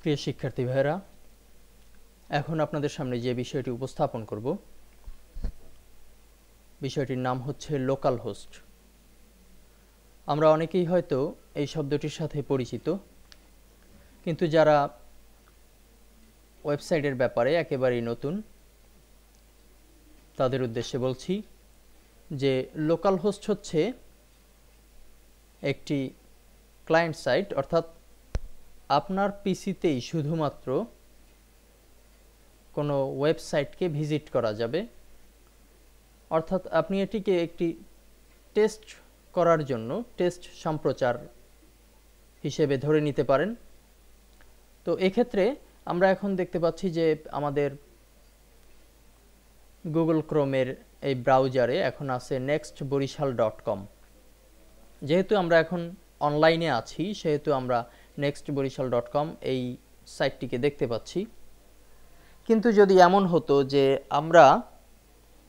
প্রিয় শিক্ষার্থী ভাইরা, এখন আপনাদের সামনে যে বিষয়টি উপস্থাপন করব বিষয়টির নাম হচ্ছে লোকাল হোস্ট। আমরা অনেকেই হয়তো এই শব্দটির সাথে পরিচিত, কিন্তু যারা ওয়েবসাইটের ব্যাপারে একেবারেই নতুন তাদের উদ্দেশ্যে বলছি যে লোকাল হোস্ট হচ্ছে একটি ক্লায়েন্ট সাইট, অর্থাৎ আপনার পিসিতেই শুধুমাত্র কোনো ওয়েবসাইটকে ভিজিট করা যাবে। অর্থাৎ আপনি এটিকে একটি টেস্ট করার জন্য টেস্ট সম্প্রচার হিসেবে ধরে নিতে পারেন। তো এক্ষেত্রে আমরা এখন দেখতে পাচ্ছি যে আমাদের গুগল ক্রোমের এই ব্রাউজারে এখন আছে nextborishal.com। যেহেতু আমরা এখন অনলাইনে আছি সেহেতু আমরা nextborishal.com এই সাইটটিকে দেখতে পাচ্ছি। কিন্তু যদি এমন হতো যে আমরা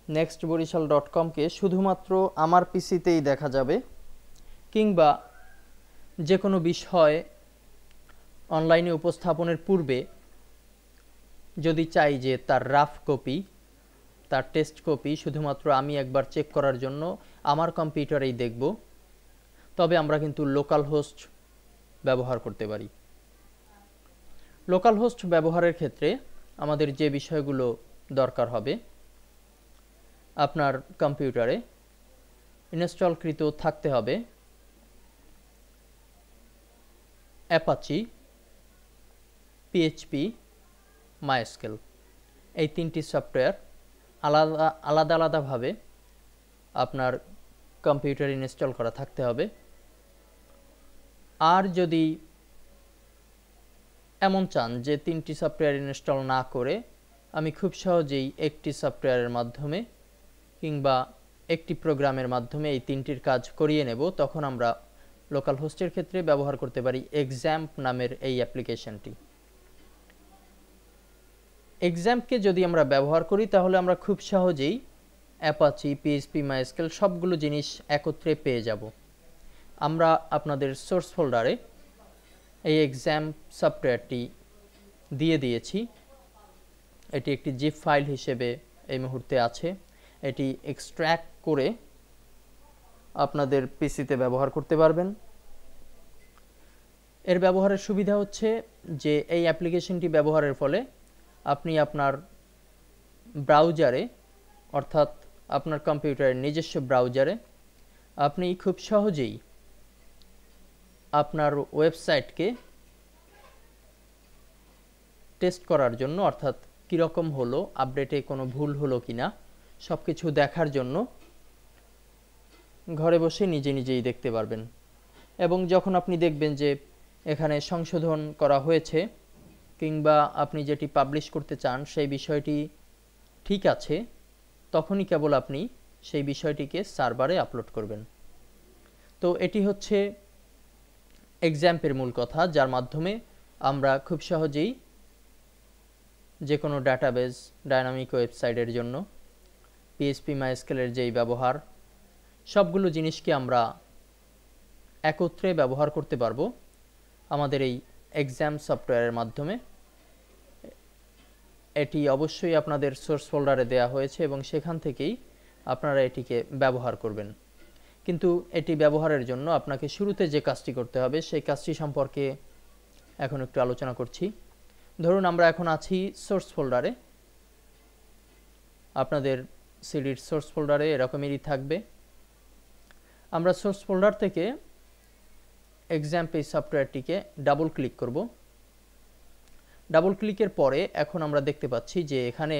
nextborishal.com-কে শুধুমাত্র আমার পিসিতেই দেখা যাবে, কিংবা যে কোনো বিষয় অনলাইনে উপস্থাপনের পূর্বে যদি চাই যে তার রাফ কপি, তার টেস্ট কপি শুধুমাত্র আমি একবার চেক করার জন্য আমার কম্পিউটারেই দেখব, তবে আমরা কিন্তু লোকাল হোস্ট ব্যবহার করতে পারি। লোকাল হোস্ট ব্যবহারের ক্ষেত্রে আমাদের যে বিষয়গুলো দরকার হবে, আপনার কম্পিউটারে ইনস্টলকৃত থাকতে হবে অ্যাপাচি, পিএইচপি, মাইস্কেল। এই তিনটি সফটওয়্যার আলাদা আলাদাভাবে আপনার কম্পিউটারে ইনস্টল করা থাকতে হবে। আর যদি এমন চান যে তিনটি সফটওয়্যার ইনস্টল না করে আমি খুব সহজেই একটি সফটওয়্যারের মাধ্যমে কিংবা একটি প্রোগ্রামের মাধ্যমে এই তিনটির কাজ করিয়ে নেব, তখন আমরা লোকাল হোস্টের ক্ষেত্রে ব্যবহার করতে পারি এক্সাম্প নামের এই অ্যাপ্লিকেশনটি। এক্সাম্পকে যদি আমরা ব্যবহার করি তাহলে আমরা খুব সহজেই অ্যাপাচি, পিএইচপি, মাইস্কেল সবগুলো জিনিস একত্রে পেয়ে যাব। আমরা আপনাদের সোর্স ফোল্ডারে এই এক্সাম্প সফটওয়্যারটি দিয়ে দিয়েছি। এটি একটি জিপ ফাইল হিসেবে এই মুহূর্তে আছে। এটি এক্সট্র্যাক্ট করে আপনাদের পিসিতে ব্যবহার করতে পারবেন। এর ব্যবহারের সুবিধা হচ্ছে যে এই অ্যাপ্লিকেশনটি ব্যবহারের ফলে আপনি আপনার ব্রাউজারে, অর্থাৎ আপনার কম্পিউটারের নিজস্ব ব্রাউজারে আপনি খুব সহজেই আপনার ওয়েবসাইটকে টেস্ট করার জন্য, অর্থাৎ কীরকম হলো, আপডেটে কোনো ভুল হলো কিনা সব কিছু দেখার জন্য ঘরে বসে নিজে নিজেই দেখতে পারবেন। এবং যখন আপনি দেখবেন যে এখানে সংশোধন করা হয়েছে কিংবা আপনি যেটি পাবলিশ করতে চান সেই বিষয়টি ঠিক আছে, তখনই কেবল আপনি সেই বিষয়টিকে সার্ভারে আপলোড করবেন। তো এটি হচ্ছে এক্সাম্পের মূল কথা, যার মাধ্যমে আমরা খুব সহজেই যে কোনো ডাটাবেজ, ডায়নামিক ওয়েবসাইটের জন্য পিএইচপি, মাইস্কেলের যেই ব্যবহার, সবগুলো জিনিসকে আমরা একত্রে ব্যবহার করতে পারবো আমাদের এই এক্সাম সফটওয়্যারের মাধ্যমে। এটি অবশ্যই আপনাদের সোর্স ফোল্ডারে দেওয়া হয়েছে এবং সেখান থেকেই আপনারা এটিকে ব্যবহার করবেন। কিন্তু এটি ব্যবহারের জন্য আপনাকে শুরুতে যে কাজটি করতে হবে সেই কাজটি সম্পর্কে এখন একটু আলোচনা করছি। ধরুন আমরা এখন আছি সোর্স ফোল্ডারে। আপনাদের সিডির সোর্স ফোল্ডারে এরকমেরই থাকবে। আমরা সোর্স ফোল্ডার থেকে এক্সাম্প এই সফটওয়্যারটিকে ডাবল ক্লিক করব। ডাবল ক্লিকের পরে এখন আমরা দেখতে পাচ্ছি যে এখানে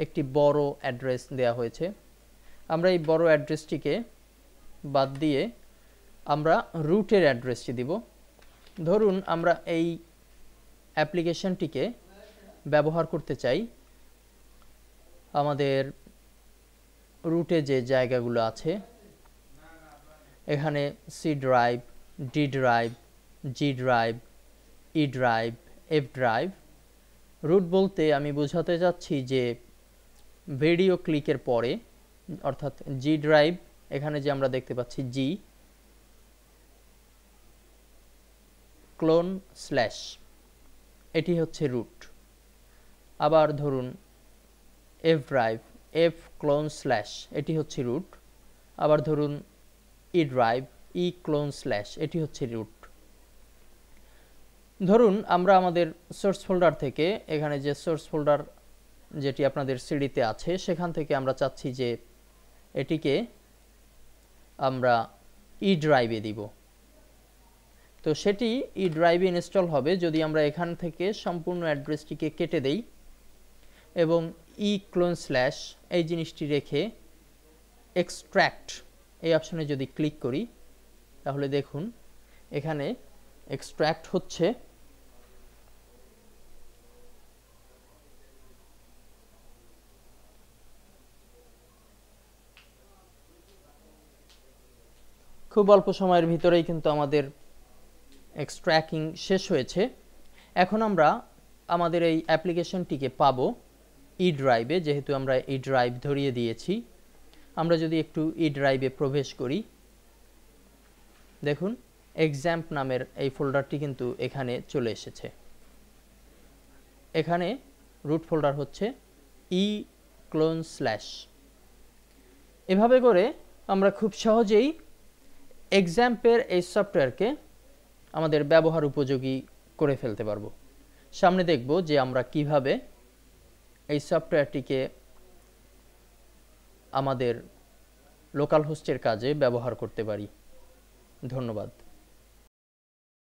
একটি বড় অ্যাড্রেস দেওয়া হয়েছে। আমরা এই বড় অ্যাড্রেসটিকে বাদ দিয়ে আমরা রুটের অ্যাড্রেসটি দিব। ধরুন আমরা এই অ্যাপ্লিকেশনটিকে ব্যবহার করতে চাই আমাদের রুটে যে জায়গাগুলো আছে, এখানে C drive, D drive, G drive, E drive, F drive. Root বলতে আমি বোঝাতে যাচ্ছি যে ভিডিও ক্লিকের পরে, অর্থাৎ জি ড্রাইভ, এখানে যে আমরা দেখতে পাচ্ছি জি ক্লোন স্ল্যাশ, এটি হচ্ছে রুট। আবার ধরুন F drive, F clone slash, এটি হচ্ছে রুট। আবার ধরুন ই ড্রাইভ, ই ক্লোন স্ল্যাশ, এটি হচ্ছে রুট। ধরুন আমরা আমাদের সোর্স ফোল্ডার থেকে, এখানে যে সোর্স ফোল্ডার যেটি আপনাদের সিডিতে আছে, সেখান থেকে আমরা চাচ্ছি যে এটিকে আমরা ই ড্রাইভে দিব। তো সেটি ই ড্রাইভে ইনস্টল হবে যদি আমরা এখান থেকে সম্পূর্ণ অ্যাড্রেসটিকে কেটে দেই এবং ই ক্লোন স্ল্যাশ এই জিনিসটি রেখে এক্সট্র্যাক্ট এই অপশনে যদি ক্লিক করি, তাহলে দেখুন এখানে এক্সট্র্যাক্ট হচ্ছে। খুব অল্প সময়ের ভিতরেই কিন্তু আমাদের এক্সট্র্যাক্টিং শেষ হয়েছে। এখন আমরা আমাদের এই অ্যাপ্লিকেশনটিকে পাবো ই ড্রাইভে, যেহেতু আমরা ই ড্রাইভ ধরিয়ে দিয়েছি। আমরা যদি একটু ই ড্রাইভে প্রবেশ করি, দেখুন এক্সাম্প নামের এই ফোল্ডারটি কিন্তু এখানে চলে এসেছে। এখানে রুট ফোল্ডার হচ্ছে ই ক্লোন স্ল্যাশ। এভাবে করে আমরা খুব সহজেই এক্সাম্পের এই সফটওয়্যারকে আমাদের ব্যবহার উপযোগী করে ফেলতে পারবো। সামনে দেখব যে আমরা কিভাবে এই সফটওয়্যারটিকে আমাদের লোকাল হোস্টের কাজে ব্যবহার করতে পারি। ধন্যবাদ।